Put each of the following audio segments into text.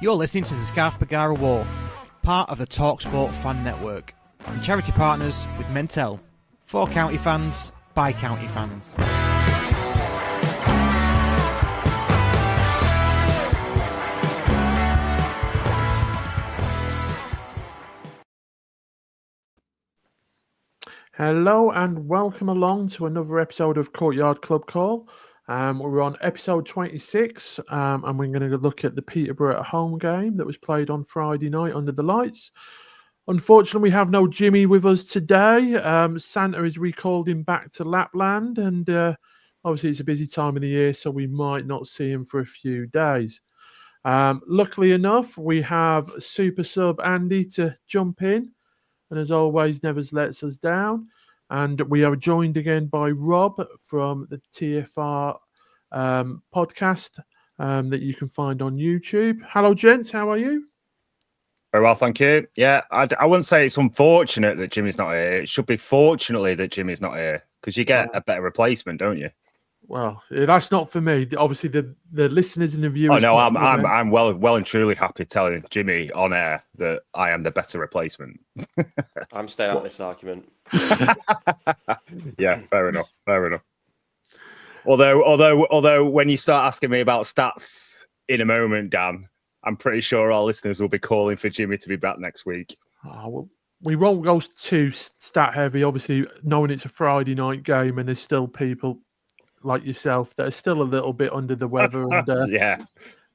You're listening to the Scarf Bagara War, part of the Talksport Fan Network, and charity partners with Mentel, for county fans, by county fans. Hello and welcome along to another episode of Courtyard Club Call. We're on episode 26 and we're going to look at the Peterborough home game that was played on Friday night under the lights. Unfortunately, we have no Jimmy with us today. Santa has recalled him back to Lapland, and obviously it's a busy time of the year, so we might not see him for a few days. Luckily enough, we have super sub Andy to jump in, and as always, never lets us down. And we are joined again by Rob from the TFR podcast that you can find on YouTube. Hello, gents. How are you? Very well, thank you. Yeah, I wouldn't say it's unfortunate that Jimmy's not here. It should be fortunately that Jimmy's not here, because you get a better replacement, don't you? Well, that's not for me. Obviously, the listeners and the viewers. Oh no, I'm well and truly happy telling Jimmy on air that I am the better replacement. I'm staying out of this argument. Yeah, fair enough. Although, when you start asking me about stats in a moment, Dan, I'm pretty sure our listeners will be calling for Jimmy to be back next week. Oh, well, we won't go too stat heavy, obviously, knowing it's a Friday night game and there's still people like yourself that are still a little bit under the weather. And, yeah,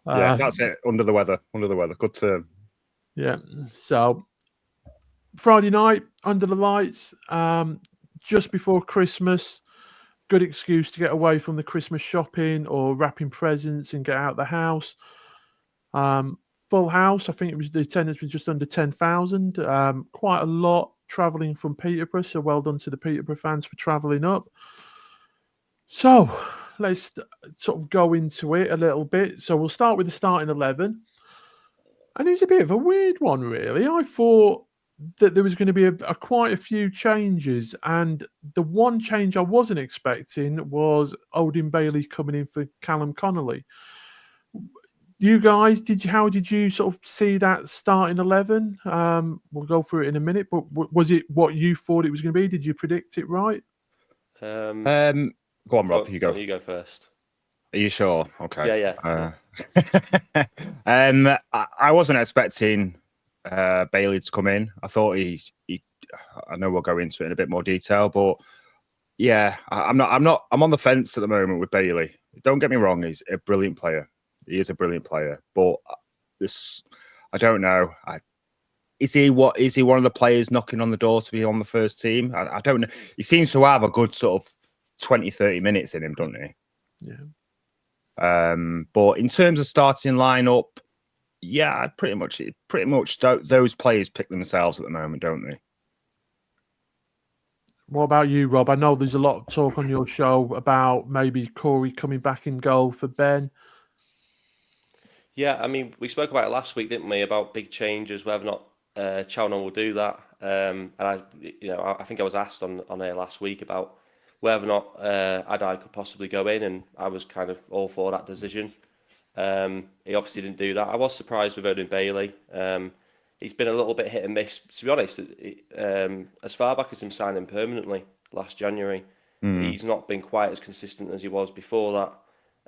that's it. Under the weather. Good term. Yeah. So Friday night under the lights, just before Christmas. Good excuse to get away from the Christmas shopping or wrapping presents and get out of the house. Full house. I think the attendance was just under 10,000. Quite a lot travelling from Peterborough. So well done to the Peterborough fans for travelling up. So let's sort of go into it a little bit. So we'll start with the starting 11. And it was a bit of a weird one, really. I thought that there was going to be quite a few changes. And the one change I wasn't expecting was Odin Bailey coming in for Callum Connolly. You guys, how did you sort of see that starting 11? We'll go through it in a minute. But was it what you thought it was going to be? Did you predict it right? Go on, Rob. You go. You go first. Are you sure? Okay. Yeah. I wasn't expecting Bailey to come in. I thought he. I know we'll go into it in a bit more detail, but yeah, I'm on the fence at the moment with Bailey. Don't get me wrong; he's a brilliant player. He is a brilliant player, but I don't know. Is he one of the players knocking on the door to be on the first team? I don't know. He seems to have a good sort of 20, 30 minutes in him, doesn't he? Yeah. But in terms of starting lineup, yeah, pretty much those players pick themselves at the moment, don't they? What about you, Rob? I know there's a lot of talk on your show about maybe Corey coming back in goal for Ben. Yeah, I mean, we spoke about it last week, didn't we? About big changes, whether or not Chalnon will do that. And I think I was asked on air last week about whether or not Adai could possibly go in, and I was kind of all for that decision. He obviously didn't do that. I was surprised with Odin Bailey. He's been a little bit hit and miss, to be honest. As far back as him signing permanently last January, he's not been quite as consistent as he was before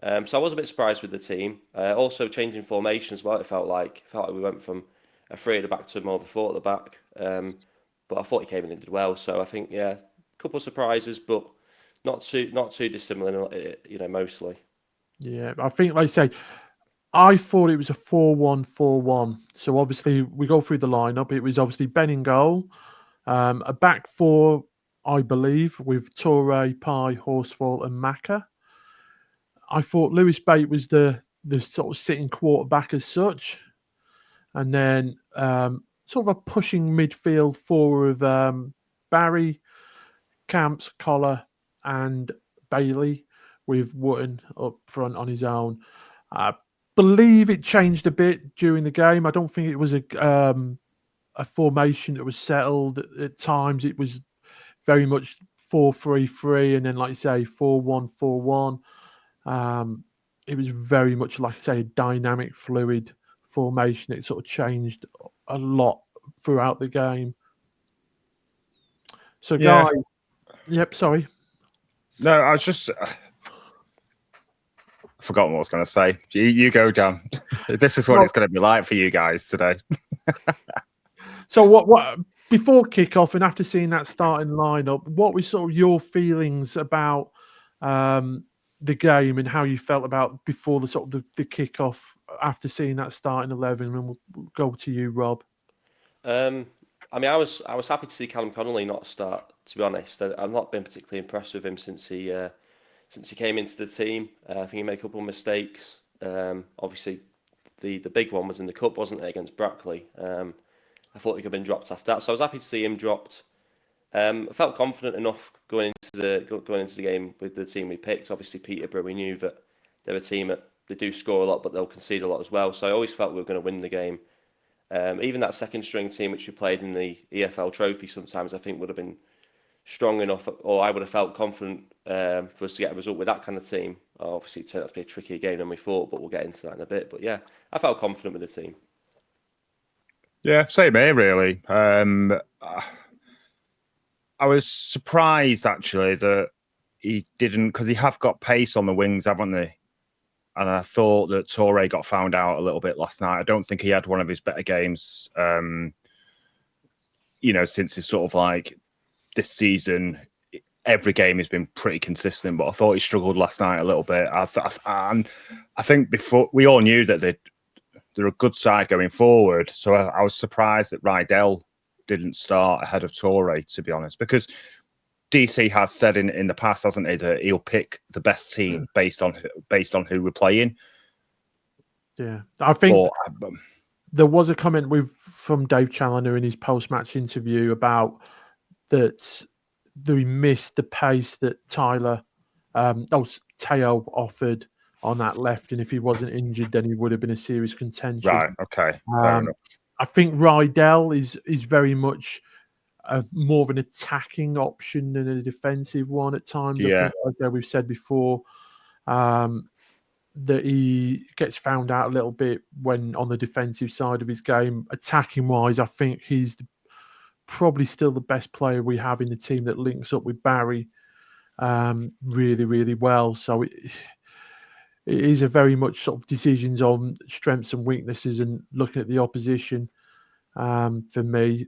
that. So I was a bit surprised with the team. Also changing formation as well. It felt like we went from a 3 at the back to more of a 4 at the back. But I thought he came in and did well. So I think, yeah, a couple of surprises, but not too dissimilar, mostly. Yeah, I think, like I say, I thought it was a 4-1-4-1. So obviously we go through the lineup. It was obviously Ben in goal, a back 4, I believe, with Torre, Pye, Horsfall, and Macca. I thought Lewis Bate was the sort of sitting quarterback as such, and then sort of a pushing midfield 4 of Barry, Camps, Collar, and Bailey, with Wootton up front on his own. I believe it changed a bit during the game. I don't think it was a formation that was settled. At times it was very much 4-3-3, and then, like you say, 4-1-4-1. It was very much, like I say, a dynamic, fluid formation. It sort of changed a lot throughout the game. So, Yeah. Guy, yep, sorry. No, I was just forgotten what I was going to say. You go, Dan. This is what it's going to be like for you guys today. So, what before kickoff and after seeing that starting lineup, what were sort of your feelings about the game and how you felt about before the sort of the kickoff after seeing that starting 11? And we'll go to you, Rob. I mean, I was happy to see Callum Connolly not start. To be honest, I've not been particularly impressed with him since he came into the team. I think he made a couple of mistakes. Obviously, the big one was in the cup, wasn't it, against Brackley? I thought he could have been dropped after that, so I was happy to see him dropped. I felt confident enough going into the game with the team we picked. Obviously, Peterborough, we knew that they're a team that they do score a lot, but they'll concede a lot as well. So I always felt we were going to win the game. Even that second string team which we played in the EFL Trophy sometimes I think would have been strong enough, or I would have felt confident for us to get a result with that kind of team. Obviously, it turned out to be a trickier game than we thought, but we'll get into that in a bit. But yeah, I felt confident with the team. Yeah, same here, really. I was surprised, actually, that he didn't, because he have got pace on the wings, haven't they? And I thought that Torre got found out a little bit last night. I don't think he had one of his better games, since his sort of like this season. Every game has been pretty consistent, but I thought he struggled last night a little bit. And I think before we all knew that they're a good side going forward. So I was surprised that Rydell didn't start ahead of Torre, to be honest, because DC has said in the past, hasn't he, that he'll pick the best team based on who we're playing. Yeah, I think there was a comment from Dave Challoner in his post-match interview about that we missed the pace that Teo offered on that left, and if he wasn't injured, then he would have been a serious contention. Right. Okay. Fair enough. I think Rydell is very much more of an attacking option than a defensive one at times. Yeah. I think, like we've said before, that he gets found out a little bit when on the defensive side of his game. Attacking wise, I think he's probably still the best player we have in the team that links up with Barry really, really well. So it is a very much sort of decisions on strengths and weaknesses and looking at the opposition for me.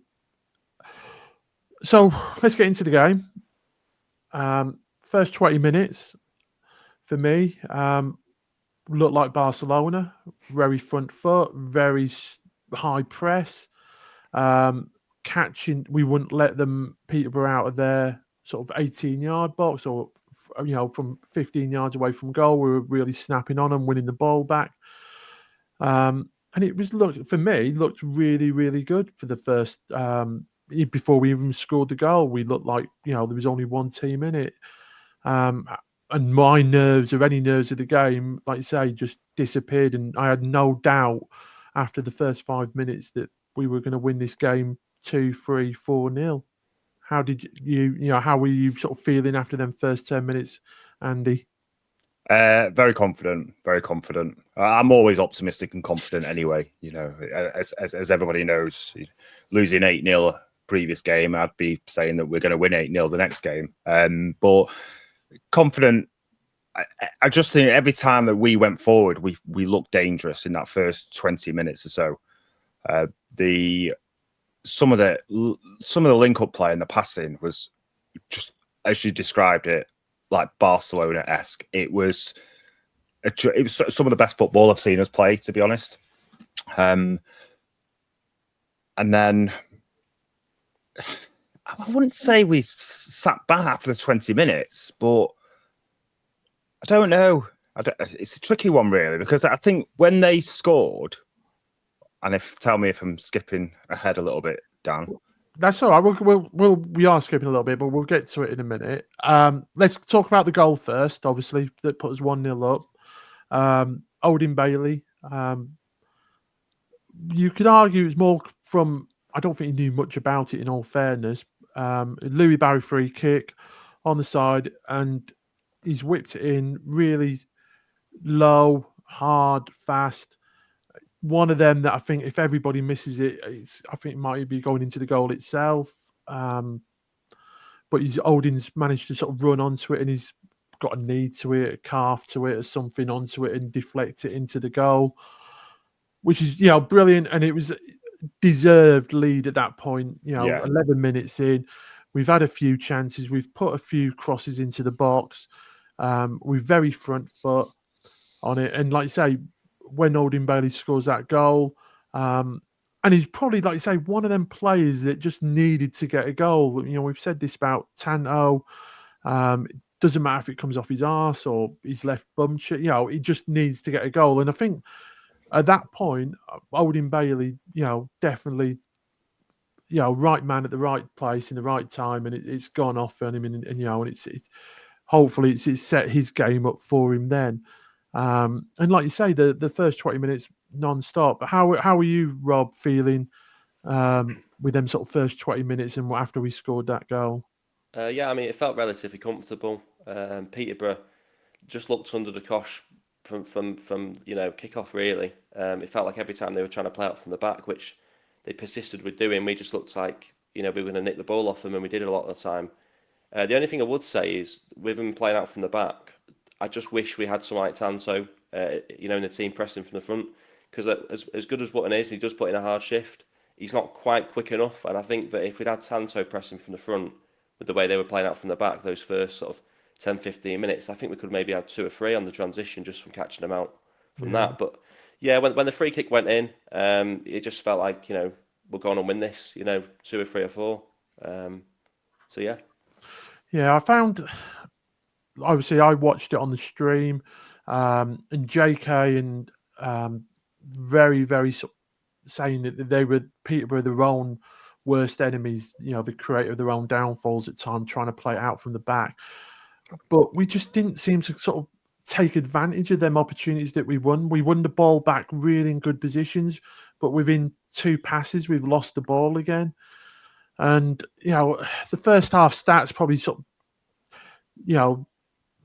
So let's get into the game. First 20 minutes for me looked like Barcelona. Very front foot, very high press. Catching, we wouldn't let them Peterborough out of their sort of 18-yard box or from 15 yards away from goal. We were really snapping on them, winning the ball back. And it was looked really, really good for the first before we even scored the goal. We looked like there was only one team in it. And my nerves, or any nerves of the game, like you say, just disappeared. And I had no doubt after the first 5 minutes that we were going to win this game 2-3, 4-0. How did how were you sort of feeling after them first 10 minutes, Andy? Very confident, very confident. I'm always optimistic and confident anyway. As everybody knows, losing 8-0 previous game, I'd be saying that we're going to win 8-0 the next game. But confident. I just think every time that we went forward, we looked dangerous in that first 20 minutes or so. Some of the link-up play and the passing was just, as you described it, like Barcelona-esque. It was some of the best football I've seen us play, to be honest. And then I wouldn't say we sat back after the 20 minutes, but I don't know. It's a tricky one, really, because I think when they scored, and tell me if I'm skipping ahead a little bit, Dan. That's all right. We are skipping a little bit, but we'll get to it in a minute. Let's talk about the goal first, obviously, that put us 1-0 up. Odin Bailey. You could argue it's more from, I don't think he knew much about it, in all fairness. Louis Barry free kick on the side, and he's whipped it in really low, hard, fast. one of them that I think if everybody misses it, I think it might be going into the goal itself. But Olding's managed to sort of run onto it, and he's got a knee to it, a calf to it, or something onto it, and deflect it into the goal, which is brilliant. And it was a deserved lead at that point. 11 minutes in, we've had a few chances, we've put a few crosses into the box. We're very front foot on it, and like you say, when Olding Bailey scores that goal, and he's probably, like you say, one of them players that just needed to get a goal. We've said this about Tanto. It doesn't matter if it comes off his arse or his left bum cheek. He just needs to get a goal. And I think at that point, Olding Bailey, definitely, right man at the right place in the right time, and it's gone off on him, and it's hopefully it's set his game up for him then. And like you say, the first 20 minutes non-stop. But how are you, Rob, feeling with them sort of first 20 minutes and after we scored that goal? Yeah, I mean, it felt relatively comfortable. Peterborough just looked under the cosh from kickoff, really. It felt like every time they were trying to play out from the back, which they persisted with doing, we just looked like we were going to nick the ball off them, and we did it a lot of the time. The only thing I would say is, with them playing out from the back, I just wish we had someone like Tanto, in the team pressing from the front, because as good as Button is, he does put in a hard shift. He's not quite quick enough, and I think that if we'd had Tanto pressing from the front with the way they were playing out from the back, those first sort of 10, 15 minutes, I think we could maybe have 2 or 3 on the transition just from catching them out from that. But yeah, when the free kick went in, it just felt like, we're going to win this, 2 or 3 or 4. So yeah. Yeah, I found, obviously I watched it on the stream, and JK and very, very saying that Peterborough their own worst enemies, the creator of their own downfalls at times, trying to play it out from the back. But we just didn't seem to sort of take advantage of them opportunities that we won. We won the ball back really in good positions, but within 2 passes, we've lost the ball again. And, the first half stats probably sort of,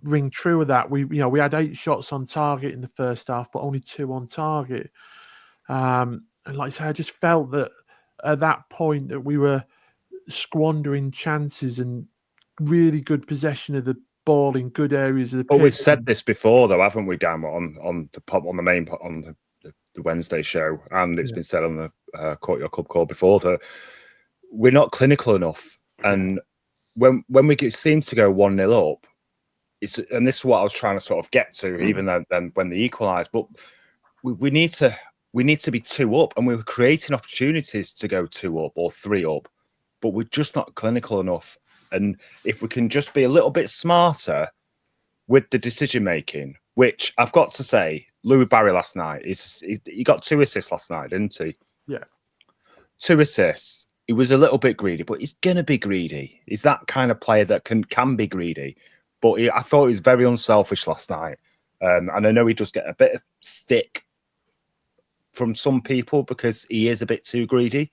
ring true with that. We had 8 shots on target in the first half, but only 2 on target. And like I say, I just felt that at that point that we were squandering chances and really good possession of the ball in good areas of the pitch. But we've said this before, though, haven't we, Dan, on the Wednesday show, and it's been said on the Courtyard Club call before, that we're not clinical enough. And when we seem to go 1-0 up, and this is what I was trying to sort of get to, even then when they equalised, but we need to be 2 up, and we were creating opportunities to go 2 up or 3 up, but we're just not clinical enough. And if we can just be a little bit smarter with the decision making, which I've got to say, Louis Barry last night, he got 2 assists last night, didn't he? Yeah. 2 assists. He was a little bit greedy, but he's going to be greedy. He's that kind of player that can be greedy. But I thought he was very unselfish last night. And I know he does get a bit of stick from some people because he is a bit too greedy,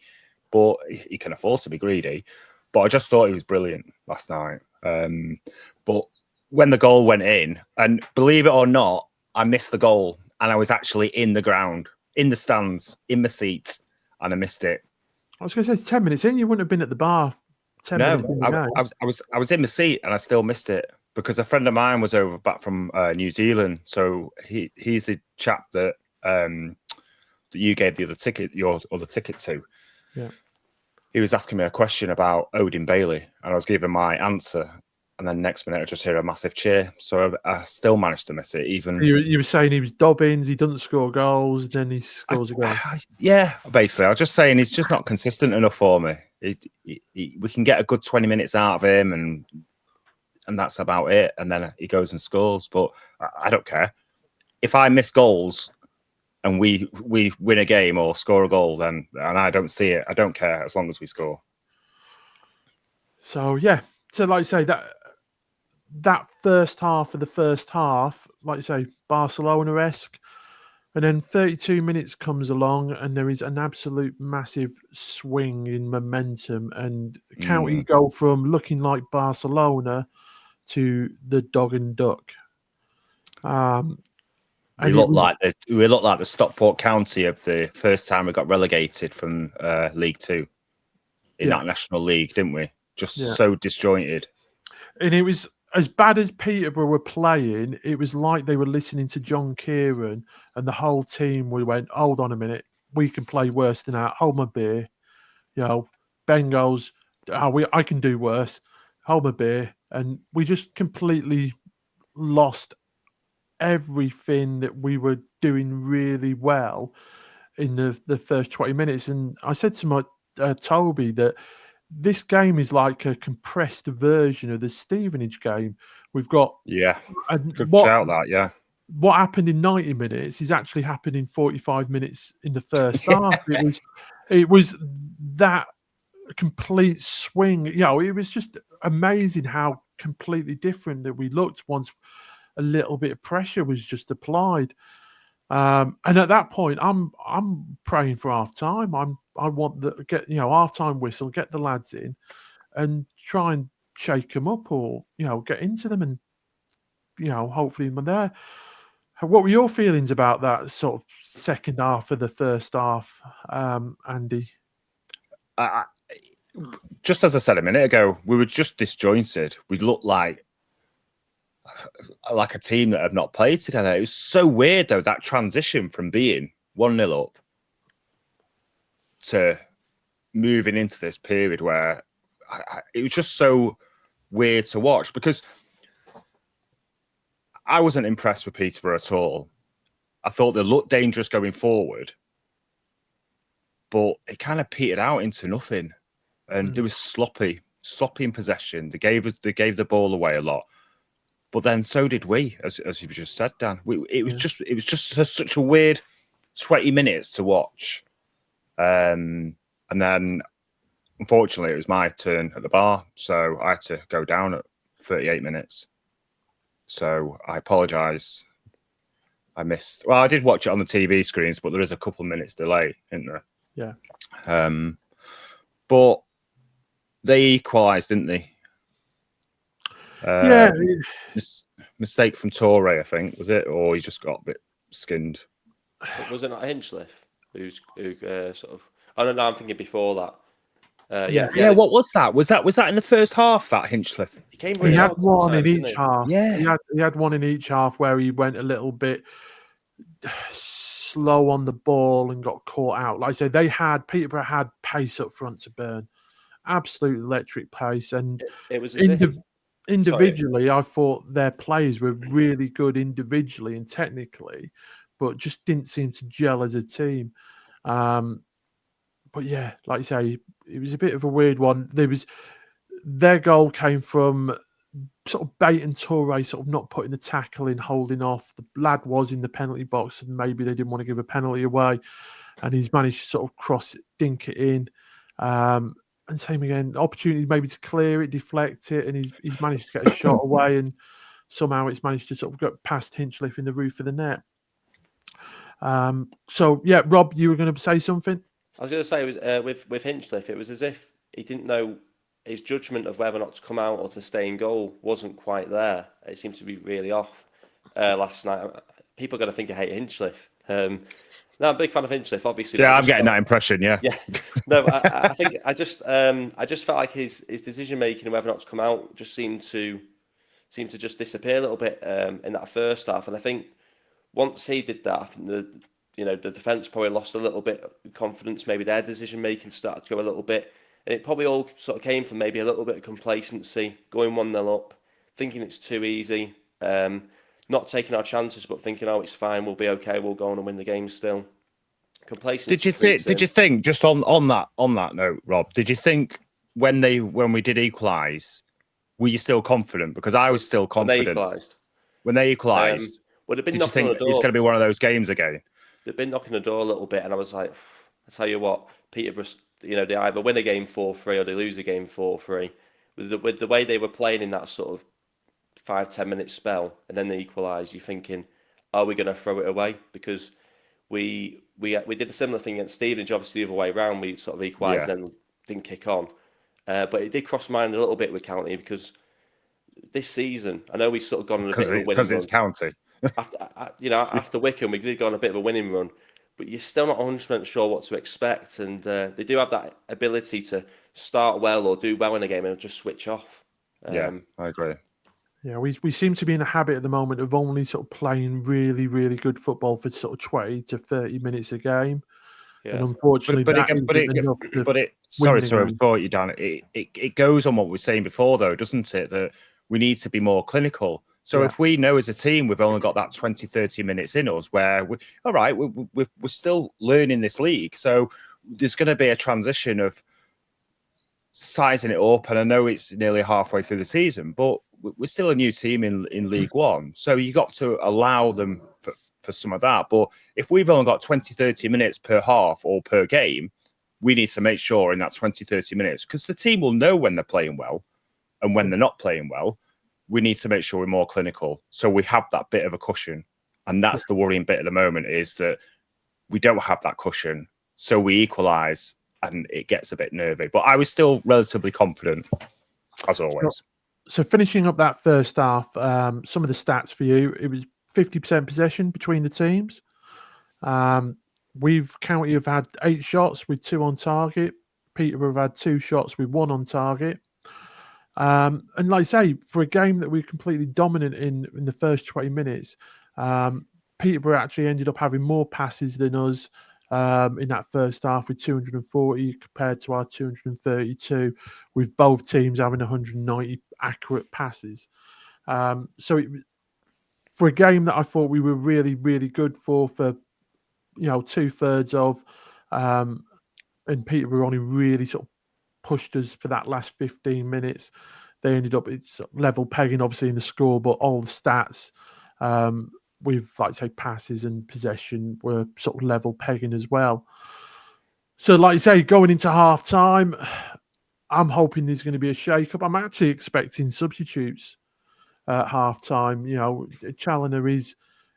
but he can afford to be greedy. But I just thought he was brilliant last night. But when the goal went in, and believe it or not, I missed the goal, and I was actually in the ground, in the stands, in my seat, and I missed it. I was going to say 10 minutes in, you wouldn't have been at the bar. 10 minutes in I was in my seat, and I still missed it because a friend of mine was back from New Zealand. So he's the chap that you gave your other ticket to. Yeah. He was asking me a question about Olding Bailey, and I was giving my answer. And then next minute, I just hear a massive cheer. So I still managed to miss it. Even you were saying he was Dobbins, he doesn't score goals, then he scores a goal. Yeah, basically, I was just saying he's just not consistent enough for me. We can get a good 20 minutes out of him, and that's about it. And then he goes and scores. But I don't care if I miss goals and we win a game or score a goal. Then and I don't see it. I don't care as long as we score. So yeah, so like I say that first half of the first half, like you say, Barcelona-esque. And then 32 minutes comes along and there is an absolute massive swing in momentum. And County go from looking like Barcelona to the dog and duck. We look like the Stockport County of the first time we got relegated from League Two in that National League, didn't we? Just so disjointed. And it was as bad as Peterborough were playing. It was like they were listening to John Kieran, and the whole team. We went, hold on a minute, we can play worse than that. Hold my beer, Ben goes, I can do worse. Hold my beer, and we just completely lost everything that we were doing really well in the first 20 minutes. And I said to my Toby that this game is like a compressed version of the Stevenage game. We've got good shout that what happened in 90 minutes is actually happened in 45 minutes in the first half. It was that complete swing. It was just amazing how completely different that we looked once a little bit of pressure was just applied. And at that point, I'm praying for half time. I want get half time whistle, get the lads in, and try and shake them up or get into them, and hopefully they're there. What were your feelings about that sort of second half of the first half, Andy? Just as I said a minute ago, we were just disjointed. We looked like a team that have not played together. It was so weird, though, that transition from being 1-0 up to moving into this period where it was just so weird to watch, because I wasn't impressed with Peterborough at all. I thought they looked dangerous going forward, but it kind of petered out into nothing. And they were sloppy in possession. They gave the ball away a lot. But then so did we, as you've just said, Dan. It was just such a weird 20 minutes to watch. And then, unfortunately, it was my turn at the bar, so I had to go down at 38 minutes. So I apologise. I missed. Well, I did watch it on the TV screens, but there is a couple of minutes delay, isn't there? Yeah. But they equalised, didn't they? Mistake from Torre, I think, was it? Or he just got a bit skinned. Was it not Hinchliffe who sort of? Oh no, I'm thinking before that. What was that? Was that in the first half? That Hinchliffe. He had one in each half. Yeah, he had one in each half where he went a little bit slow on the ball and got caught out. Like I say, Peterborough had pace up front to burn, absolute electric pace, and it was individually, I thought their players were really good individually and technically, but just didn't seem to gel as a team. But yeah, like you say, it was a bit of a weird one. Their goal came from sort of bait and Torre sort of not putting the tackle in, holding off. The lad was in the penalty box and maybe they didn't want to give a penalty away, and he's managed to sort of dink it in. And same again, opportunity maybe to clear it, deflect it, and he's managed to get a shot away, and somehow it's managed to sort of go past Hinchliffe in the roof of the net. So yeah, Rob, you were going to say something? I was going to say it was with Hinchliffe, it was as if he didn't know his judgment of whether or not to come out or to stay in goal wasn't quite there. It seemed to be really off last night. People are going to think I hate Hinchliffe. No, I'm a big fan of Hinchliffe, obviously. Yeah, I'm getting that impression. Yeah. No, I think I just felt like his decision making and whether or not to come out just seemed to just disappear a little bit in that first half. And I think once he did that, I think the defence probably lost a little bit of confidence. Maybe their decision making started to go a little bit, and it probably all sort of came from maybe a little bit of complacency, going 1-0 up, thinking it's too easy. Not taking our chances, but thinking, oh, it's fine, we'll be okay, we'll go on and win the game still. Complacency. Did you think just on that note, Rob? Did you think when we did equalise, were you still confident? Because I was still confident. When they equalised, did you think it's going to be one of those games again? They've been knocking the door a little bit, and I was like, I tell you what, Peterborough, they either win a game 4-3 or they lose a game 4-3. With the way they were playing in that sort of 5-10 minute spell, and then they equalise, you're thinking, are we going to throw it away? Because we did a similar thing against Stevenage, obviously the other way around. We sort of equalised and then didn't kick on. But it did cross my mind a little bit with County, because this season, I know we've sort of gone on a bit of a winning because it's County. after Wickham, we did go on a bit of a winning run, but you're still not 100% sure what to expect. And they do have that ability to start well or do well in a game and just switch off. I agree. Yeah, we seem to be in a habit at the moment of only sort of playing really, really good football for sort of 20 to 30 minutes a game. Yeah. And unfortunately, sorry to overthought you, Dan. It goes on what we were saying before, though, doesn't it? That we need to be more clinical. So if we know as a team we've only got that 20, 30 minutes in us where, we're still learning this league. So there's going to be a transition of sizing it up. And I know it's nearly halfway through the season, but we're still a new team in League One. So you got to allow them for some of that. But if we've only got 20, 30 minutes per half or per game, we need to make sure in that 20, 30 minutes, because the team will know when they're playing well and when they're not playing well. We need to make sure we're more clinical. So we have that bit of a cushion. And that's the worrying bit at the moment, is that we don't have that cushion. So we equalise and it gets a bit nervy. But I was still relatively confident, as always. So finishing up that first half, some of the stats for you, it was 50% possession between the teams. County have had 8 shots with 2 on target. Peterborough have had 2 shots with 1 on target. And like I say, for a game that we're completely dominant in the first 20 minutes, Peterborough actually ended up having more passes than us in that first half, with 240 compared to our 232, with both teams having 190 accurate passes. So for a game that I thought we were really, really good for 2/3 of, and Peterborough only really sort of pushed us for that last 15 minutes. They ended up level pegging, obviously, in the score, but all the stats with, like I say, passes and possession were sort of level pegging as well. So, like I say, going into half time, I'm hoping there's going to be a shake-up. I'm actually expecting substitutes at half time. Challoner is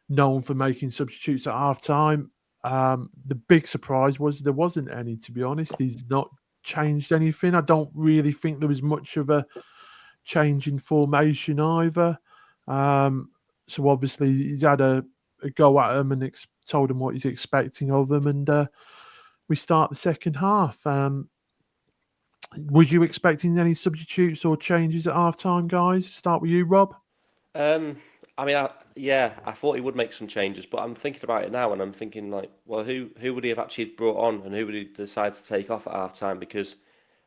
known for making substitutes at half time. The big surprise was there wasn't any, to be honest. He's not changed anything. I don't really think there was much of a change in formation either. So obviously he's had a go at them and told them what he's expecting of them, and we start the second half. Was you expecting any substitutes or changes at half time, guys? Start with you, Rob. I thought he would make some changes, but I'm thinking about it now, and I'm thinking, like, well, who would he have actually brought on, and who would he decide to take off at half time? Because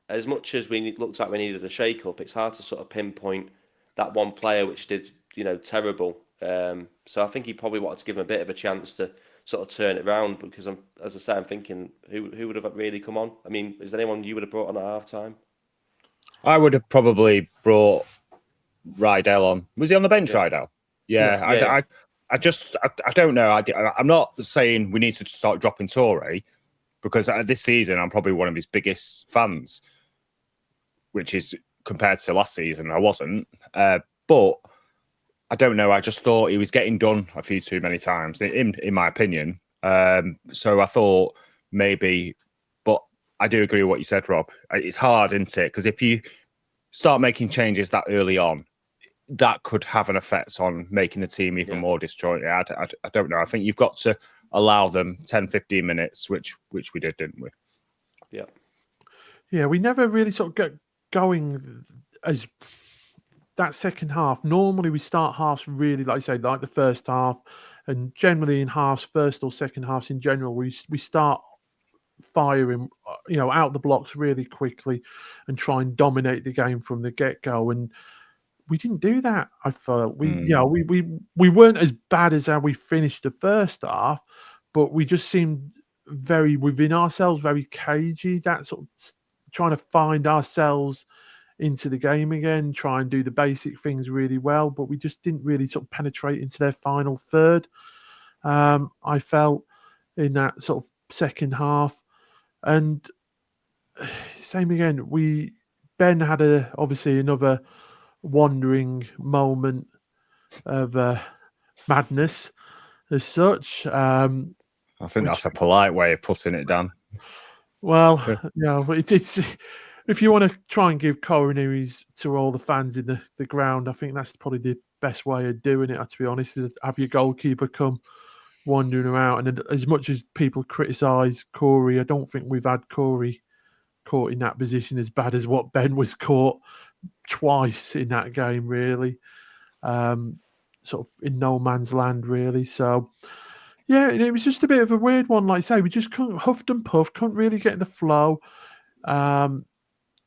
as much as we looked like we needed a shake-up, it's hard to sort of pinpoint that one player which did, terrible. So I think he probably wanted to give him a bit of a chance to sort of turn it around, because as I say, I'm thinking who would have really come on? I mean, is there anyone you would have brought on at half time? I would have probably brought Rydell on. Was he on the bench, Rydell? Yeah. I don't know. I'm not saying we need to start dropping Torre, because this season I'm probably one of his biggest fans, which is compared to last season I wasn't. But I don't know. I just thought he was getting done a few too many times, in my opinion. So I thought maybe, but I do agree with what you said, Rob. It's hard, isn't it? Because if you start making changes that early on, that could have an effect on making the team even more disjointed. I don't know. I think you've got to allow them 10, 15 minutes, which we did, didn't we? Yeah. Yeah, we never really sort of get going as that second half. Normally we start halves really, like I say, like the first half, and generally in halves, first or second halves in general, we start firing, out the blocks really quickly and try and dominate the game from the get-go. And we didn't do that. I felt we weren't as bad as how we finished the first half, but we just seemed very within ourselves, very cagey. That sort of trying to find ourselves into the game again, try and do the basic things really well, but we just didn't really sort of penetrate into their final third. I felt in that sort of second half, and same again. Ben had obviously another wandering moment of madness as such. I think that's a polite way of putting it, Dan. Well, it's if you want to try and give coronaries to all the fans in the ground, I think that's probably best way of doing it, to be honest, is have your goalkeeper come wandering around. And as much as people criticise Corey, I don't think we've had Corey caught in that position as bad as what Ben was caught twice in that game, really. Sort of in no man's land, really. So, yeah, and it was just a bit of a weird one. Like I say, we just couldn't huffed and puffed, couldn't really get in the flow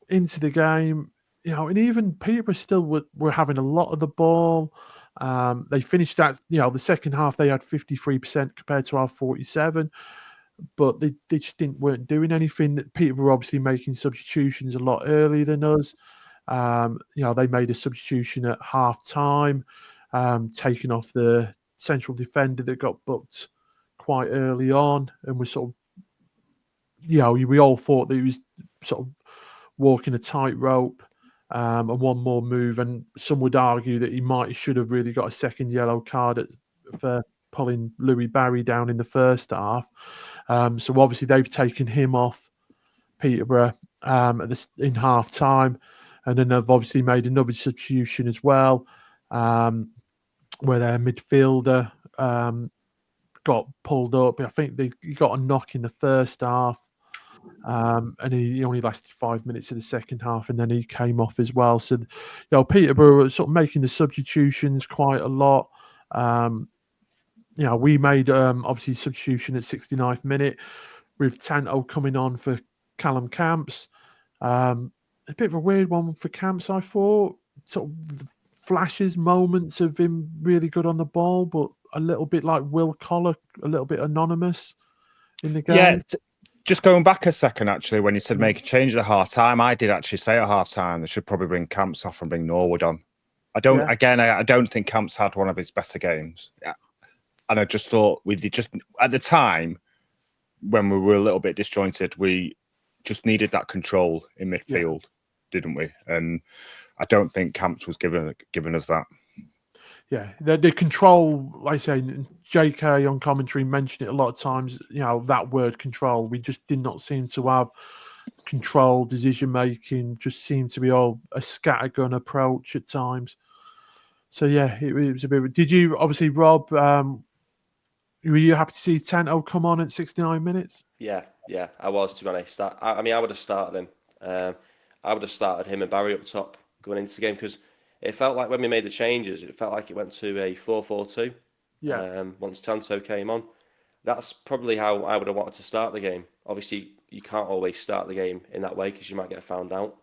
into the game. And even Peterborough still were having a lot of the ball. They finished that, the second half, they had 53% compared to our 47%, but they just weren't doing anything. Peterborough were obviously making substitutions a lot earlier than us. They made a substitution at half time, taking off the central defender that got booked quite early on, and was sort of, we all thought that he was sort of walking a tightrope, and one more move, and some would argue that he should have really got a second yellow card for pulling Louis Barry down in the first half. So obviously they've taken him off Peterborough in half time, and then they've obviously made another substitution as well, where their midfielder got pulled up. I think he got a knock in the first half, and he only lasted 5 minutes of the second half, and then he came off as well. So, Peterborough were sort of making the substitutions quite a lot. We made obviously substitution at 69th minute with Tanto coming on for Callum Camps. A bit of a weird one for Camps, I thought. Sort of flashes, moments of him really good on the ball, but a little bit like Will Collar, a little bit anonymous in the game. Yeah, just going back a second, actually, when you said make a change at half time, I did actually say at half time they should probably bring Camps off and bring Norwood on. I don't think Camps had one of his better games. And I just thought at the time, when we were a little bit disjointed, we just needed that control in midfield, didn't we? And I don't think Camps was giving us that. Yeah, the control, like I say, JK on commentary mentioned it a lot of times, that word control. We just did not seem to have control, decision-making, just seemed to be all a scattergun approach at times. So, yeah, it was a bit... Did you, obviously, Rob, were you happy to see Tanto come on at 69 minutes? Yeah, I was, to be honest. I mean, I would have started him. I would have started him and Barry up top going into the game, because it felt like when we made the changes, it felt like it went to a 4-4-2. Yeah. Once Tanto came on, that's probably how I would have wanted to start the game. Obviously, you can't always start the game in that way because you might get found out,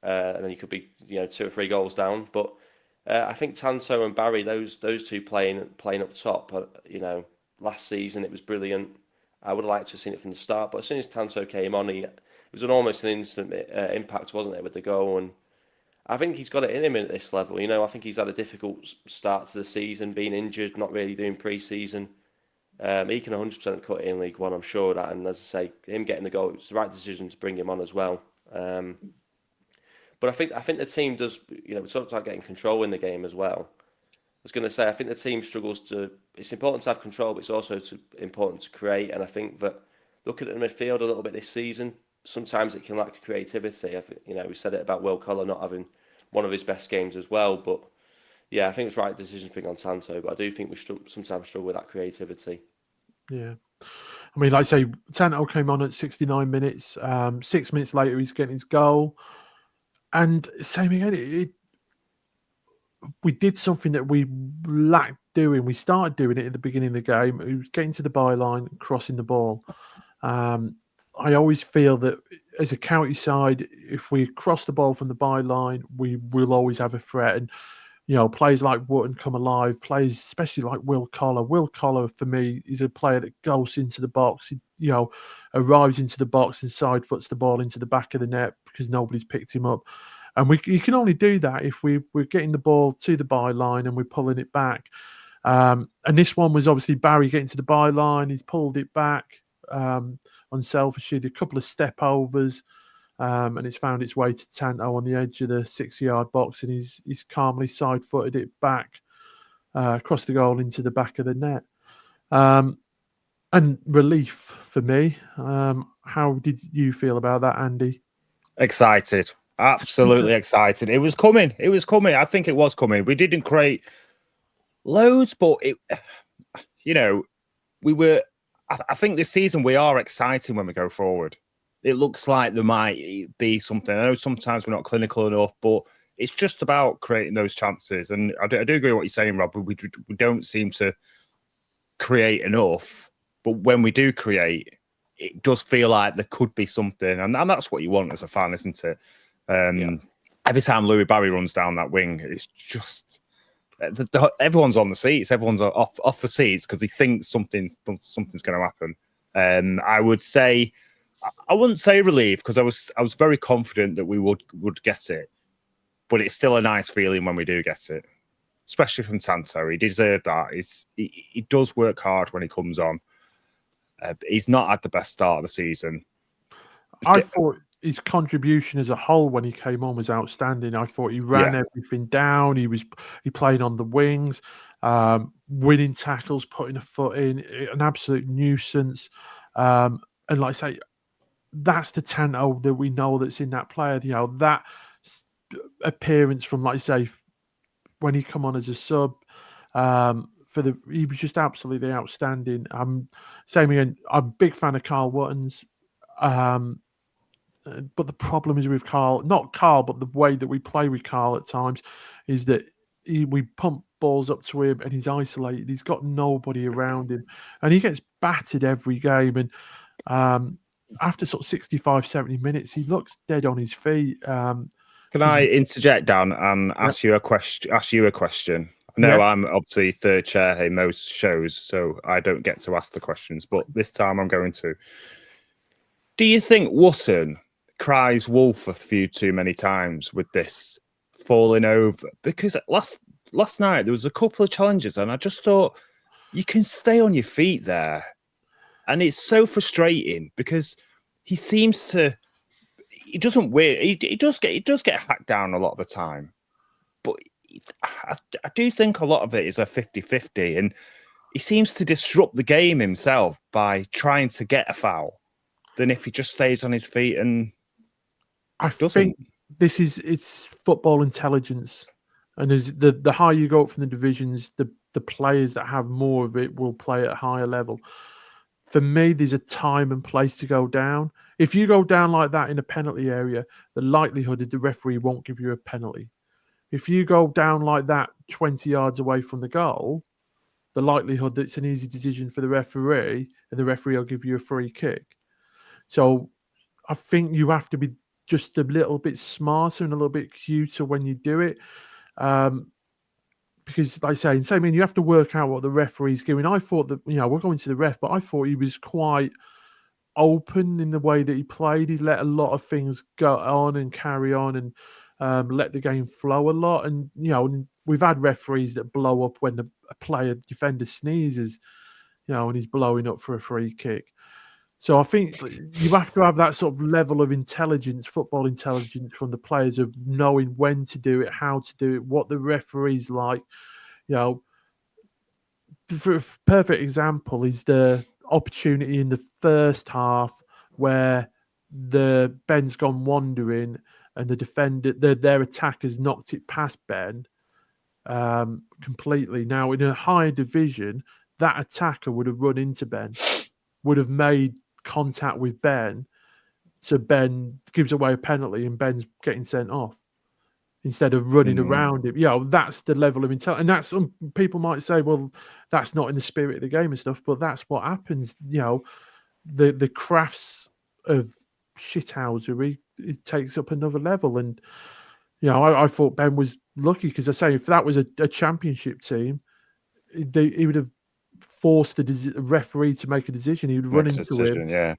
and then you could be 2 or 3 goals down. But I think Tanto and Barry, those two playing up top, last season it was brilliant. I would have liked to have seen it from the start, but as soon as Tanto came on, it was almost an instant impact, wasn't it, with the goal? And I think he's got it in him at this level. I think he's had a difficult start to the season, being injured, not really doing pre-season. He can 100% cut in League One, I'm sure of that. And as I say, him getting the goal, it was the right decision to bring him on as well. But I think the team does, we talked about getting control in the game as well. I was going to say, I think the team struggles to... It's important to have control, but it's also important to create. And I think that looking at the midfield a little bit this season, sometimes it can lack creativity. We said it about Will Collar not having one of his best games as well. But yeah, I think it's the right decision to bring on Tanto. But I do think we sometimes struggle with that creativity. Yeah. I mean, like I say, Tanto came on at 69 minutes. 6 minutes later, he's getting his goal. And same again, we did something that we lacked doing. We started doing it at the beginning of the game. It was getting to the byline, crossing the ball. I always feel that as a county side, if we cross the ball from the byline, we will always have a threat. And, players like Wotton come alive, players especially like Will Collar. Will Collar, for me, is a player that goes into the box, arrives into the box and side foots the ball into the back of the net because nobody's picked him up. And you can only do that if we're getting the ball to the byline and we're pulling it back. And this one was obviously Barry getting to the byline. He's pulled it back unselfishly, a couple of step overs, and it's found its way to Tanto on the edge of the 6-yard box, and he's calmly side-footed it back across the goal into the back of the net. And relief for me. How did you feel about that, Andy? Excited. Absolutely excited. It was coming. It was coming. I think it was coming. We didn't create loads, but we were. I think this season we are exciting when we go forward. It looks like there might be something. I know sometimes we're not clinical enough, but it's just about creating those chances. And I do agree with what you're saying, Rob. We don't seem to create enough, but when we do create, it does feel like there could be something, and that's what you want as a fan, isn't it? Every time Louis Barry runs down that wing, it's just everyone's on the seats. Everyone's off the seats because they think something's going to happen. I would say, I wouldn't say relieved because I was very confident that we would get it, but it's still a nice feeling when we do get it, especially from Tanto. He deserved that. He does work hard when he comes on. He's not had the best start of the season. I thought his contribution as a whole when he came on was outstanding. I thought he ran everything down. He played on the wings, winning tackles, putting a foot in, an absolute nuisance. And like I say, that's the Tanto that we know that's in that player. That appearance from, like I say, when he come on as a sub, he was just absolutely outstanding. Same again. I'm a big fan of Carl Wootton's. But the problem is with Carl, not Carl, but the way that we play with Carl at times is that we pump balls up to him and he's isolated. He's got nobody around him and he gets battered every game. And after sort of 65, 70 minutes, he looks dead on his feet. Can I interject, Dan, and ask you a question? I know I'm obviously third chair in most shows, so I don't get to ask the questions, but this time I'm going to. Do you think Wootton cries wolf a few too many times with this falling over? Because last night there was a couple of challenges and I just thought you can stay on your feet there. And it's so frustrating because he doesn't win. He does get hacked down a lot of the time. But I do think a lot of it is a 50-50 and he seems to disrupt the game himself by trying to get a foul than if he just stays on his feet and I think it's football intelligence, and as the higher you go up from the divisions, the players that have more of it will play at a higher level. For me, there's a time and place to go down. If you go down like that in a penalty area, the likelihood is the referee won't give you a penalty. If you go down like that 20 yards away from the goal, the likelihood that it's an easy decision for the referee and the referee will give you a free kick. So I think you have to be just a little bit smarter and a little bit cuter when you do it. Because, like I say, you have to work out what the referee's giving. I thought that, we're going to the ref, but I thought he was quite open in the way that he played. He let a lot of things go on and carry on and let the game flow a lot. And, we've had referees that blow up when a defender sneezes, and he's blowing up for a free kick. So I think you have to have that sort of level of intelligence, football intelligence from the players of knowing when to do it, how to do it, what the referee's like. For a perfect example is the opportunity in the first half where Ben's gone wandering and the defender, their attackers knocked it past Ben completely. Now, in a higher division, that attacker would have run into Ben, would have made contact with Ben, so Ben gives away a penalty and Ben's getting sent off instead of running around him. That's the level of intelligence. And that's, some people might say, well, that's not in the spirit of the game and stuff, but that's what happens. The crafts of shithousery, it takes up another level. And I thought Ben was lucky because I say if that was a championship team, he would have forced the referee to make a decision. He would run into him.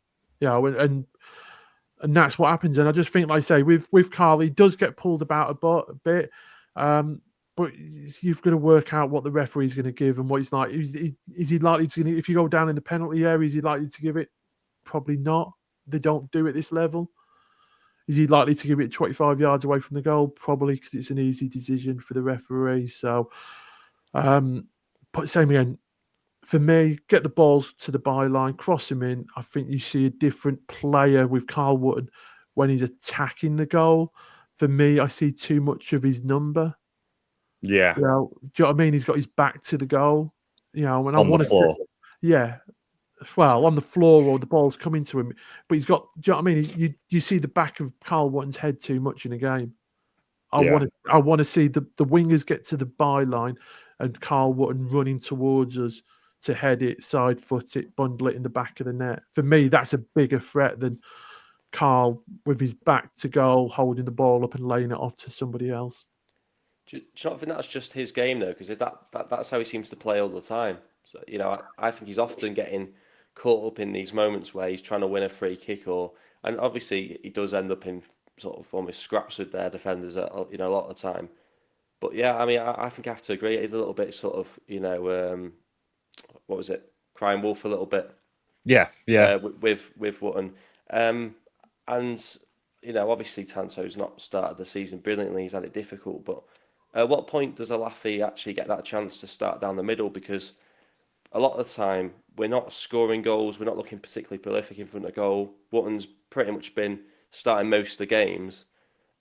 And that's what happens. And I just think, like I say, with Carl, he does get pulled about a bit. But you've got to work out what the referee's going to give and what he's like. Is he likely to, if you go down in the penalty area, is he likely to give it? Probably not. They don't do it this level. Is he likely to give it 25 yards away from the goal? Probably, because it's an easy decision for the referee. So, but same again, for me, get the balls to the byline, cross him in. I think you see a different player with Carl Wootton when he's attacking the goal for me, I see too much of his number. Yeah. Do you know what I mean? He's got his back to the goal. And I On want the floor. yeah. Well, on the floor or the ball's coming to him, but he's got. Do you know what I mean? You see the back of Carl Wotton's head too much in a game. I want to see the wingers get to the byline and Carl Wotton running towards us to head it, side foot it, bundle it in the back of the net. For me, that's a bigger threat than Carl with his back to goal, holding the ball up and laying it off to somebody else. Do you not think that's just his game though? Because if that's how he seems to play all the time. So I think he's often getting caught up in these moments where he's trying to win a free kick, and obviously he does end up in sort of almost scraps with their defenders a lot of the time. But yeah, I mean, I think I have to agree. He's a little bit sort of what was it, crying wolf a little bit. Yeah. With Wotton, and obviously Tanto's not started the season brilliantly. He's had it difficult, but at what point does Alafi actually get that chance to start down the middle? Because a lot of the time we're not scoring goals, we're not looking particularly prolific in front of goal. Wotton's pretty much been starting most of the games.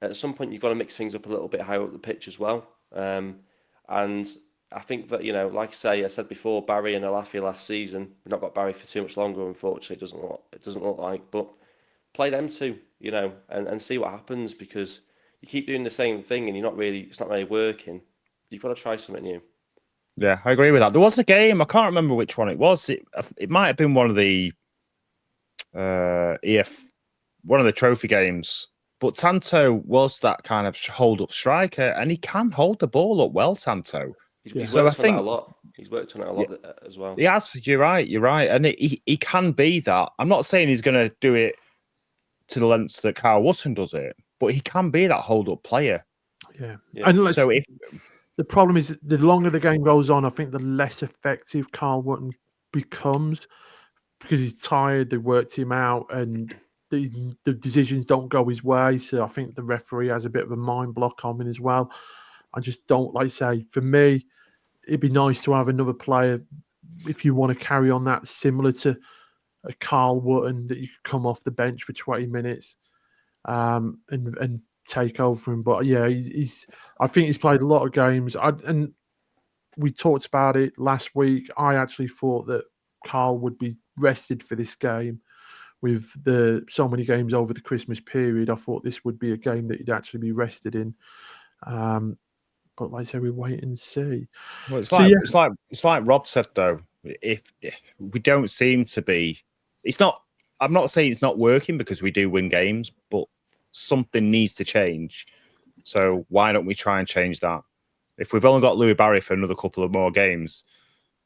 At some point you've got to mix things up a little bit higher up the pitch as well. And I think that, like I said before, Barry and Alafi last season, we've not got Barry for too much longer, unfortunately, it doesn't look like, but play them two, and see what happens, because you keep doing the same thing and it's not really working. You've got to try something new. Yeah, I agree with that. There was a game, I can't remember which one it was. It might have been one of the one of the trophy games, but Tanto was that kind of hold-up striker, and he can hold the ball up well, Tanto. He's worked on it a lot. He's worked on it a lot as well. He has, you're right. And he can be that. I'm not saying he's going to do it to the lengths that Carl Wotton does it, but he can be that hold-up player. Yeah. And so the problem is, the longer the game goes on, I think the less effective Carl Wotton becomes, because he's tired, they worked him out, and the decisions don't go his way. So I think the referee has a bit of a mind block on him as well. I just don't, for me, it'd be nice to have another player, if you want to carry on that, similar to a Carl Wotton, that you could come off the bench for 20 minutes and take over for him. But yeah, I think he's played a lot of games. And we talked about it last week. I actually thought that Carl would be rested for this game. With so many games over the Christmas period, I thought this would be a game that he'd actually be rested in. But like I say, we wait and see. Well, it's like Rob said though. If we don't seem to be, it's not. I'm not saying it's not working, because we do win games, but something needs to change. So why don't we try and change that? If we've only got Louis Barry for another couple of more games,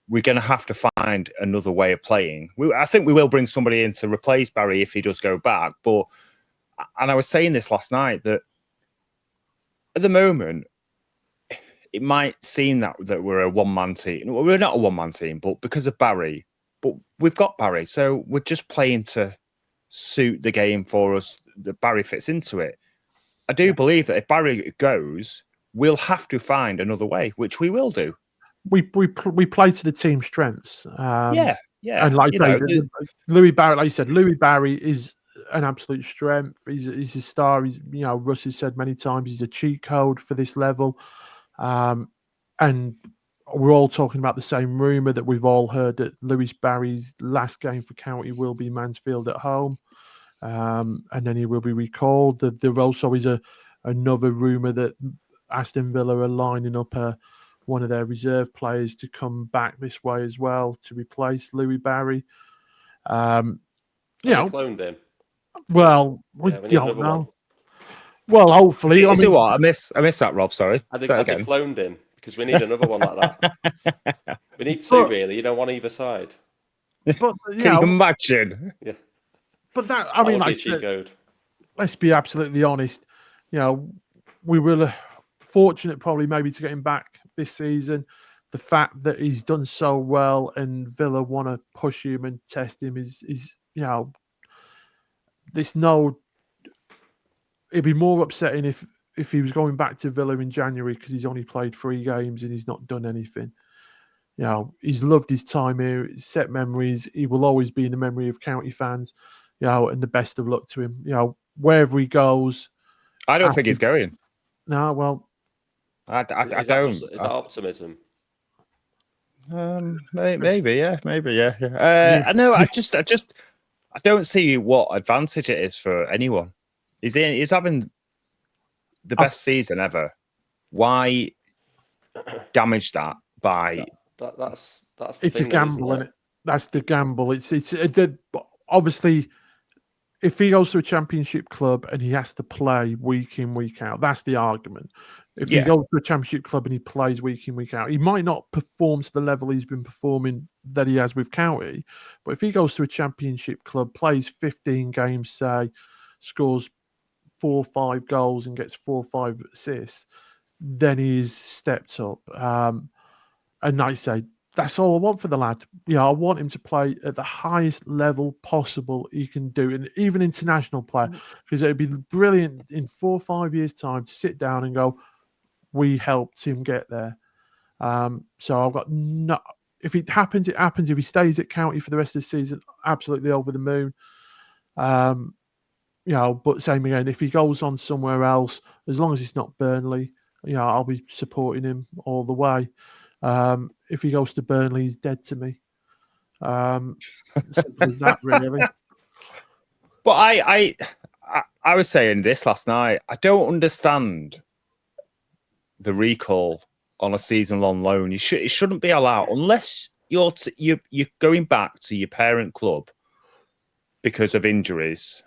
we're going to have to find another way of playing. I think we will bring somebody in to replace Barry if he does go back. And I was saying this last night, that at the moment, it might seem that we're a one-man team. We're not a one-man team, but because of Barry. But we've got Barry, so we're just playing to suit the game for us, that Barry fits into it. I do believe that if Barry goes, we'll have to find another way, which we will do. We play to the team's strengths. Yeah. And Louis Barry, like you said, Louis Barry is an absolute strength. He's a star. He's, Russ has said many times, he's a cheat code for this level. And we're all talking about the same rumour that we've all heard, that Louis Barry's last game for County will be Mansfield at home, and then he will be recalled. There also is another rumour that Aston Villa are lining up one of their reserve players to come back this way as well to replace Louis Barry. Cloned him. Well, we don't know. Well, hopefully. Is it what? I miss that, Rob. Sorry. I think they cloned him, because we need another one like that. We need two, really. One either side. But can you imagine? Yeah. But let's be absolutely honest. We were fortunate, probably maybe, to get him back this season. The fact that he's done so well and Villa want to push him and test him is it'd be more upsetting if he was going back to Villa in January, because he's only played 3 games and he's not done anything. He's loved his time here, set memories. He will always be in the memory of County fans. And the best of luck to him. Wherever he goes, I don't think he's going. No, well, I Is don't. Is that optimism? Maybe, yeah. I know. I don't see what advantage it is for anyone. He's having the best season ever. Why damage that by? That's the it's thing, a gamble, though, isn't it? That's the gamble. It's obviously, if he goes to a championship club and he has to play week in, week out, that's the argument. If he goes to a championship club and he plays week in, week out, he might not perform to the level he's been performing that he has with County. But if he goes to a championship club, plays 15 games, say, scores 4 or 5 goals and gets 4 or 5 assists, then he's stepped up. And like I say, that's all I want for the lad. I want him to play at the highest level possible he can do, and even international play, because it'd be brilliant in 4 or 5 years' time to sit down and go, we helped him get there. So I've got if it happens, it happens. If he stays at County for the rest of the season, absolutely over the moon. But same again, if he goes on somewhere else, as long as it's not Burnley, I'll be supporting him all the way. If he goes to Burnley, he's dead to me. Simple as that, really. But I was saying this last night. I don't understand the recall on a season-long loan. It shouldn't be allowed unless you're going back to your parent club because of injuries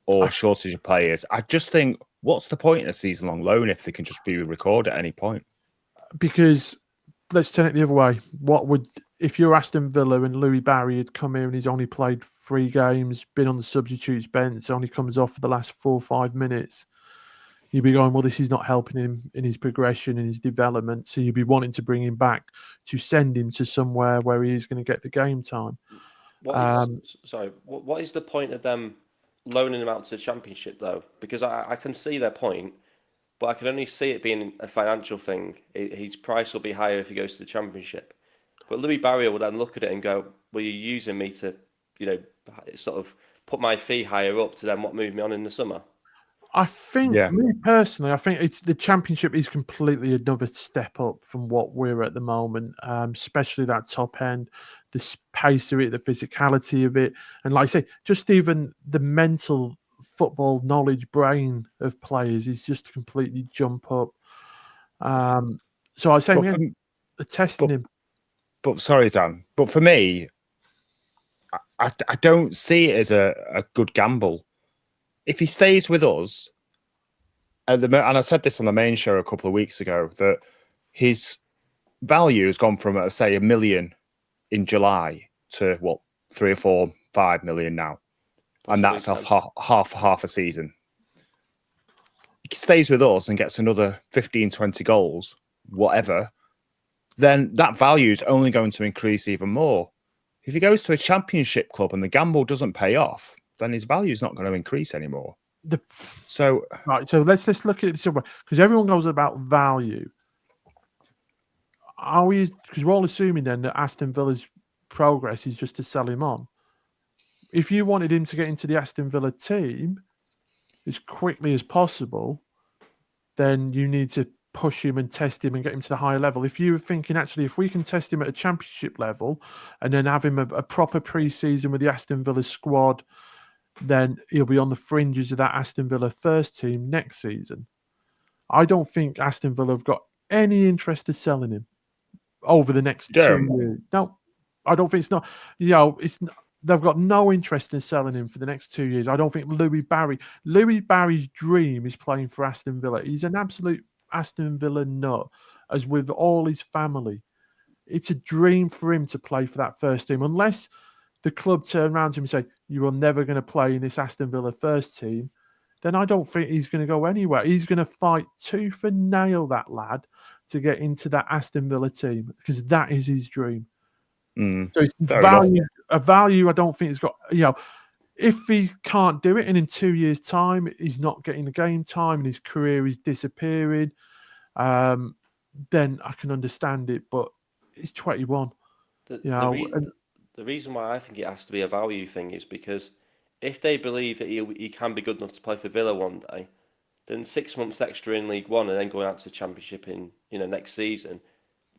or shortage of players. I just think, what's the point in a season-long loan if they can just be recalled at any point? Because let's turn it the other way. If you're Aston Villa and Louis Barry had come here and he's only played 3 games, been on the substitutes bench, only comes off for the last 4 or 5 minutes, you'd be going, well, this is not helping him in his progression and his development. So you'd be wanting to bring him back to send him to somewhere where he is going to get the game time. What is the point of them loaning him out to the Championship, though? Because I can see their point, but I can only see it being a financial thing. His price will be higher if he goes to the Championship. But Louis Barrier will then look at it and go, well, you're using me to, sort of put my fee higher up to then what move me on in the summer. I think, me personally, I think the Championship is completely another step up from what we're at the moment, especially that top end, the pace of it, the physicality of it. And like I say, just even the mental football knowledge brain of players is just completely jump up. So I say, testing him. But sorry, Dan, but for me, I don't see it as a good gamble. If he stays with us, and I said this on the main show a couple of weeks ago, that his value has gone from, say, $1 million in July to, 3 or 4, 5 million now. And that's half a season. He stays with us and gets another 15, 20 goals, whatever, then that value is only going to increase even more. If he goes to a Championship club and the gamble doesn't pay off, then his value is not going to increase anymore. So let's just look at it this way, because everyone goes about value. Because we're all assuming then that Aston Villa's progress is just to sell him on. If you wanted him to get into the Aston Villa team as quickly as possible, then you need to push him and test him and get him to the higher level. If you were thinking, actually, if we can test him at a Championship level and then have him a proper pre-season with the Aston Villa squad, then he'll be on the fringes of that Aston Villa first team next season. I don't think Aston Villa have got any interest in selling him over the next 2 years. No, I don't think it's not. They've got no interest in selling him for the next 2 years. I don't think Louis Barry's dream is playing for Aston Villa. He's an absolute Aston Villa nut, as with all his family. It's a dream for him to play for that first team, unless the club turn around to him and say, you are never going to play in this Aston Villa first team, then I don't think he's going to go anywhere. He's going to fight tooth and nail, that lad, to get into that Aston Villa team, because that is his dream. So it's a value I don't think he's got. If he can't do it and in 2 years' time he's not getting the game time and his career is disappearing, then I can understand it. But he's 21. The reason why I think it has to be a value thing is because if they believe that he can be good enough to play for Villa one day, then 6 months extra in League One and then going out to the Championship in next season,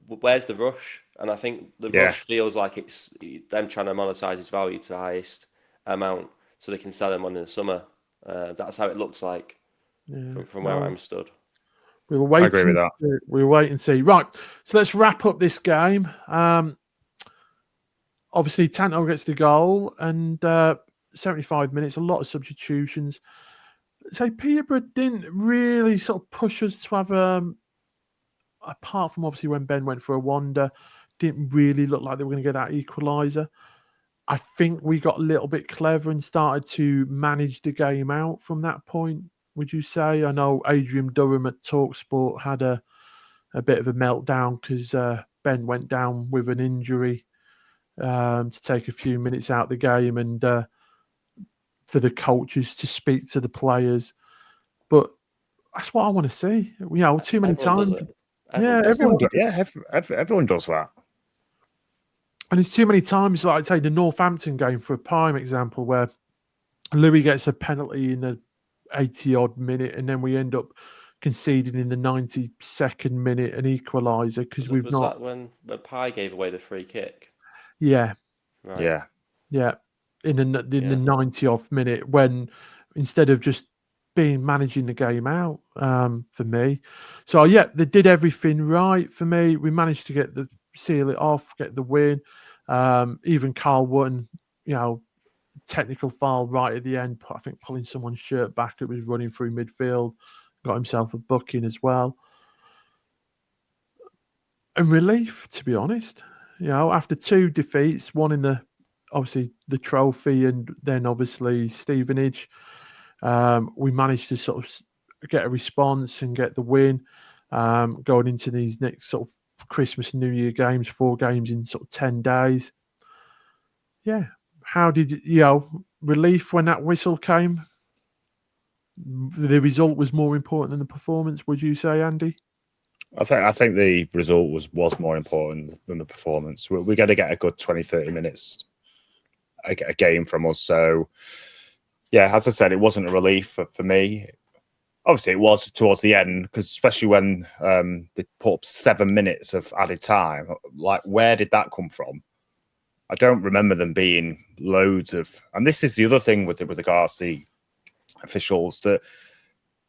where's the rush? And I think the rush feels like it's them trying to monetize his value to the highest amount so they can sell him on in the summer. That's how it looks like from where I'm stood. We were waiting. I agree with that. We were waiting to see. Right, so let's wrap up this game. Obviously, Tanto gets the goal, and 75 minutes, a lot of substitutions. So Peterborough didn't really sort of push us to have, apart from obviously when Ben went for a wander, didn't really look like they were going to get that equaliser. I think we got a little bit clever and started to manage the game out from that point, would you say? I know Adrian Durham at TalkSport had a bit of a meltdown because Ben went down with an injury to take a few minutes out of the game and for the coaches to speak to the players. But that's what I want to see. Too many times. Everyone does that. And it's too many times, like I'd say, the Northampton game for a prime example, where Louis gets a penalty in the 80-odd minute, and then we end up conceding in the 92nd minute an equaliser because we've not. Was that when Pye gave away the free kick? Yeah. Right. Yeah. In the 90th minute, when instead of just managing the game out for me. So they did everything right for me. We managed to seal it off, get the win. Even Carl Wotton, technical foul right at the end, I think pulling someone's shirt back. It was running through midfield, got himself a booking as well. And relief, to be honest. After 2 defeats, one in the trophy and then obviously Stevenage, we managed to sort of get a response and get the win going into these next sort of Christmas, New Year games, 4 games in sort of 10 days. Yeah. How did relief when that whistle came? The result was more important than the performance, would you say, Andy? I think the result was more important than the performance. We're going to get a good 20-30 minutes a game from us. So, as I said, it wasn't a relief for me. Obviously, it was towards the end, because especially when they put up 7 minutes of added time. Like, where did that come from? I don't remember them being loads of... And this is the other thing with regards to the officials, that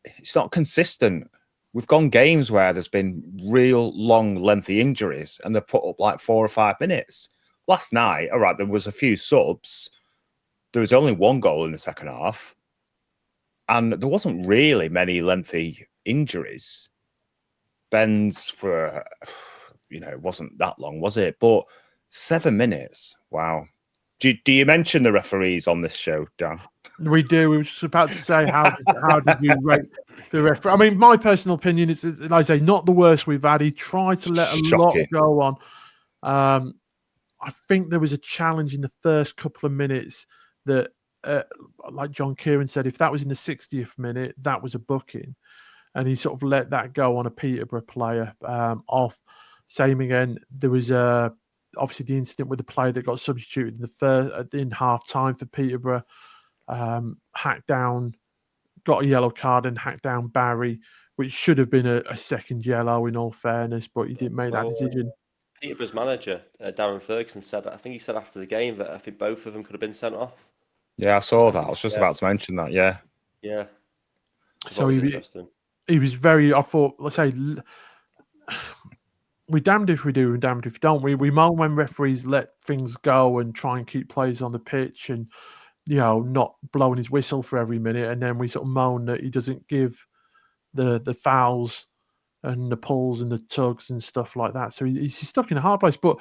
it's not consistent. We've gone games where there's been real long, lengthy injuries, and they've put up like 4 or 5 minutes. Last night, all right, there was a few subs. There was only 1 goal in the second half. And there wasn't really many lengthy injuries. Ben's for, it wasn't that long, was it? But 7 minutes, wow. Do you mention the referees on this show, Dan? We do. We were just about to say, how did you rate the referee? I mean, my personal opinion is, like I say, not the worst we've had. He tried to let a lot go on. I think there was a challenge in the first couple of minutes that, like John Kieran said, if that was in the 60th minute, that was a booking. And he sort of let that go on a Peterborough player off. Same again, there was obviously the incident with the player that got substituted in half time for Peterborough. Hacked down, got a yellow card and hacked down Barry, which should have been a second yellow in all fairness, but he didn't make that decision. Peterborough's manager, Darren Ferguson, said, I think he said after the game that I think both of them could have been sent off. Yeah, I saw that. I was just about to mention that, yeah. Yeah. So he was very, I thought, let's say, we're damned if we do and damned if we don't. We moan when referees let things go and try and keep players on the pitch and, not blowing his whistle for every minute. And then we sort of moan that he doesn't give the fouls and the pulls and the tugs and stuff like that. So he's stuck in a hard place. But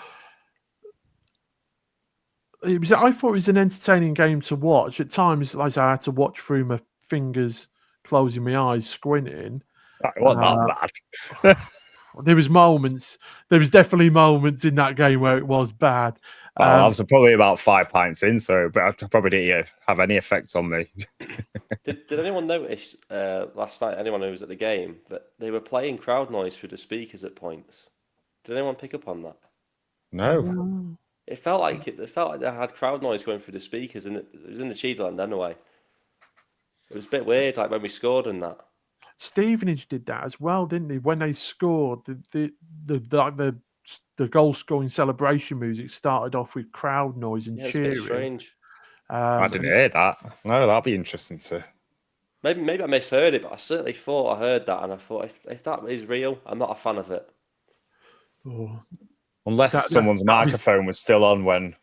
I thought it was an entertaining game to watch. At times, like I had to watch through my fingers, closing my eyes, squinting. It wasn't that bad. There was definitely moments in that game where it was bad. I was probably about 5 pints in, but I probably didn't have any effects on me. Did anyone notice last night, anyone who was at the game, that they were playing crowd noise through the speakers at points? Did anyone pick up on that? No. It felt like they had crowd noise going through the speakers, and it was in the Cheadland anyway. It was a bit weird, like when we scored and that. Stevenage did that as well, didn't they? When they scored, the goal scoring celebration music started off with crowd noise and It's a cheering. bit strange. I didn't hear that. No, that'd be interesting to. Maybe I misheard it, but I certainly thought I heard that, and I thought if that is real, I'm not a fan of it. Oh. Unless someone's microphone was still on when.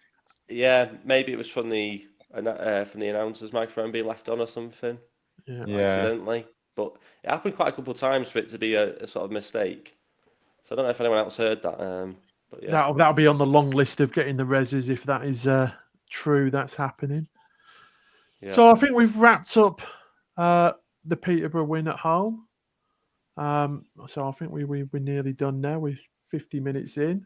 Yeah, maybe it was from the announcer's microphone being left on or something. Yeah. Accidentally. But it happened quite a couple of times for it to be a sort of mistake. So I don't know if anyone else heard that. But yeah, That'll be on the long list of getting the reses if that is true. That's happening. Yeah. So I think we've wrapped up the Peterborough win at home. So I think we're nearly done now. We're 50 minutes in.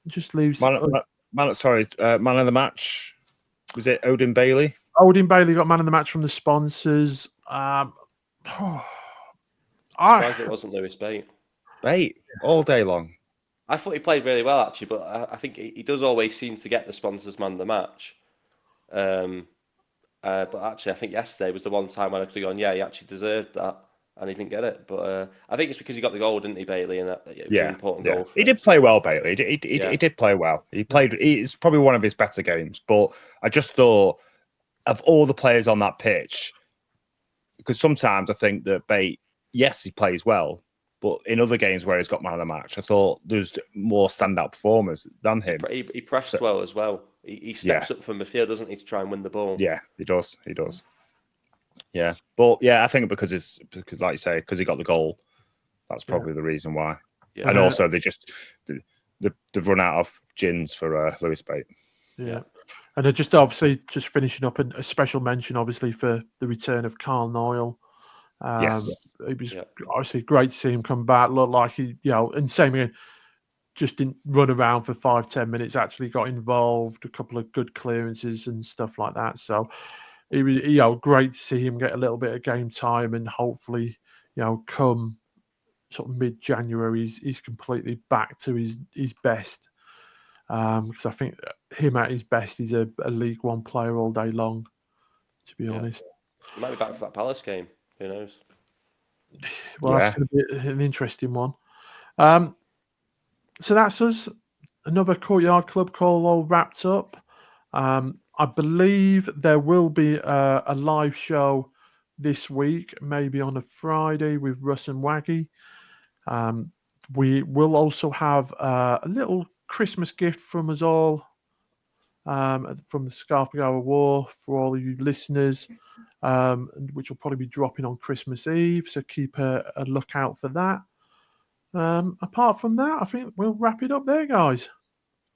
Just leaves. Man of the match. Was it Odin Bailey? Odin Bailey got man of the match from the sponsors. Surprised it wasn't Lewis Bate. Bate all day long. I thought he played really well actually, but I think he does always seem to get the sponsors man of the match. But actually, I think yesterday was the one time when I could have gone, yeah, he actually deserved that, and he didn't get it. But I think it's because he got the goal, didn't he, Bailey? And it was an important goal. He did play well, Bailey. He did play well. It's probably one of his better games. But I just thought of all the players on that pitch, because sometimes I think that Bate, yes, he plays well, but in other games where he's got man of the match, I thought there's more standout performers than him. He pressed well as well. He steps up from midfield, doesn't he, to try and win the ball? Yeah, he does. Yeah, but yeah, I think because like you say, because he got the goal, that's probably the reason why. Yeah. And also they've run out of gins for Lewis Bate. Yeah. And they're just finishing up a special mention, obviously, for the return of Carl Noyle. Yes. It was obviously great to see him come back. Looked like he, and same again, just didn't run around for 5-10 minutes, actually got involved, a couple of good clearances and stuff like that. So it was, great to see him get a little bit of game time, and hopefully, come sort of mid-January, he's completely back to his best. Because I think him at his best, he's a League One player all day long, to be honest. He might be back for that Palace game. Who knows? Well, that's going to be an interesting one. So that's us. Another Courtyard Club call all wrapped up. I believe there will be a live show this week, maybe on a Friday with Russ and Waggy. We will also have a little Christmas gift from us all, from the Scarf Bagara War for all of you listeners, which will probably be dropping on Christmas Eve, so keep a lookout for that. Apart from that, I think we'll wrap it up there, guys.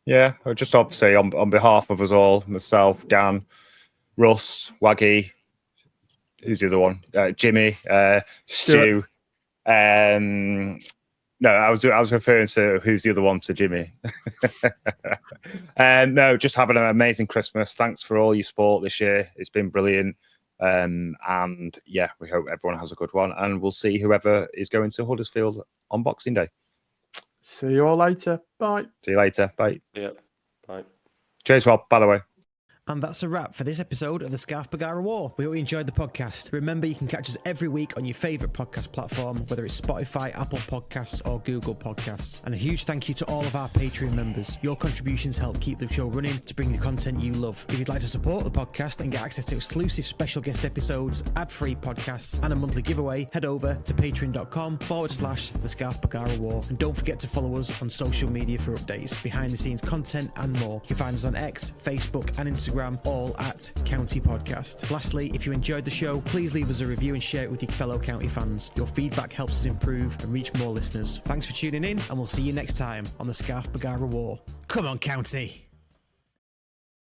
Yeah, just obviously on behalf of us all, myself, Dan, Russ, Waggy, who's the other one? Jimmy, Stu. No, I was referring to who's the other one, to Jimmy. No, just having an amazing Christmas. Thanks for all your support this year. It's been brilliant. And yeah, we hope everyone has a good one. And we'll see whoever is going to Huddersfield on Boxing Day. See you all later. Bye. See you later. Bye. Yeah. Bye. Cheers, Rob, by the way. And that's a wrap for this episode of the Scarf Bagara War. We hope you enjoyed the podcast. Remember, you can catch us every week on your favourite podcast platform, whether it's Spotify, Apple Podcasts or Google Podcasts. And a huge thank you to all of our Patreon members. Your contributions help keep the show running to bring the content you love. If you'd like to support the podcast and get access to exclusive special guest episodes, ad-free podcasts and a monthly giveaway, head over to patreon.com/the Scarf Bagara War. And don't forget to follow us on social media for updates, behind the scenes content and more. You can find us on X, Facebook and Instagram, all at County Podcast. Lastly, if you enjoyed the show, please leave us a review and share it with your fellow County fans. Your feedback helps us improve and reach more listeners. Thanks for tuning in, and we'll see you next time on the Scarf Bagara War. Come on, County!